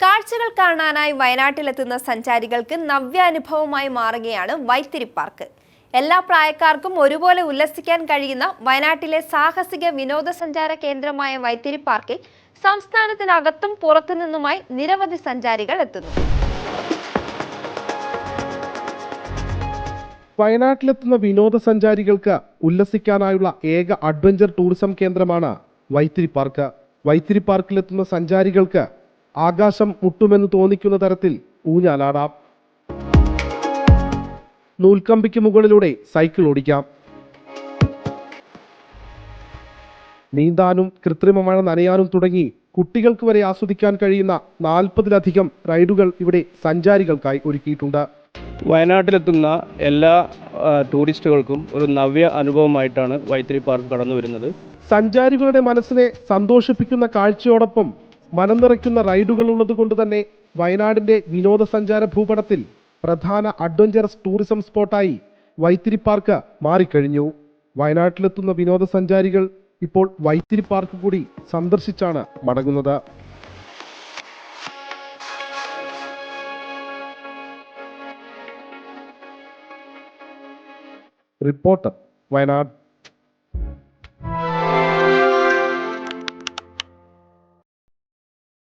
കാഴ്ചകൾ കാണാനായി വയനാട്ടിലെത്തുന്ന സഞ്ചാരികൾക്ക് നവ്യാനുഭവമായി മാറുകയാണ് വൈത്തിരി പാർക്ക്. എല്ലാ പ്രായക്കാർക്കും ഒരുപോലെ ഉല്ലസിക്കാൻ കഴിയുന്ന വയനാട്ടിലെ സാഹസിക വിനോദസഞ്ചാര കേന്ദ്രമായ വൈത്തിരി പാർക്കിൽ സംസ്ഥാനത്തിനകത്തും പുറത്തുനിന്നുമായി നിരവധി സഞ്ചാരികൾ എത്തുന്നു. വയനാട്ടിലെത്തുന്ന വിനോദസഞ്ചാരികൾക്ക് ഉല്ലസിക്കാനായുള്ള ഏക അഡ്വഞ്ചർ ടൂറിസം കേന്ദ്രമാണ് വൈത്തിരി പാർക്ക്. വൈത്തിരി പാർക്കിലെത്തുന്ന സഞ്ചാരികൾക്ക് ആകാശം മുട്ടുമെന്ന് തോന്നിക്കുന്ന തരത്തിൽ ഊഞ്ഞാലാടാം, നൂൽക്കമ്പിക്ക് മുകളിലൂടെ സൈക്കിൾ ഓടിക്കാം, നീന്താനും കൃത്രിമ മഴ നനയാനും തുടങ്ങി കുട്ടികൾക്ക് വരെ ആസ്വദിക്കാൻ കഴിയുന്ന 40-ലധികം റൈഡുകൾ ഇവിടെ സഞ്ചാരികൾക്കായി ഒരുക്കിയിട്ടുണ്ട്. വയനാട്ടിലെത്തുന്ന എല്ലാ ടൂറിസ്റ്റുകൾക്കും ഒരു നവ്യ അനുഭവമായിട്ടാണ് വൈത്തിരി പാർക്ക് കടന്നു വരുന്നത്. സഞ്ചാരികളുടെ മനസ്സിനെ സന്തോഷിപ്പിക്കുന്ന കാഴ്ചയോടൊപ്പം മനം നിറയ്ക്കുന്ന റൈഡുകൾ ഉള്ളത് കൊണ്ട് തന്നെ വയനാടിന്റെ വിനോദസഞ്ചാര ഭൂപടത്തിൽ പ്രധാന അഡ്വഞ്ചറസ് ടൂറിസം സ്പോട്ടായി വൈത്തിരി പാർക്ക് മാറിക്കഴിഞ്ഞു. വയനാട്ടിലെത്തുന്ന വിനോദസഞ്ചാരികൾ ഇപ്പോൾ വൈത്തിരി പാർക്ക് കൂടി സന്ദർശിച്ചാണ് മടങ്ങുന്നത്. റിപ്പോർട്ടർ, വയനാട്.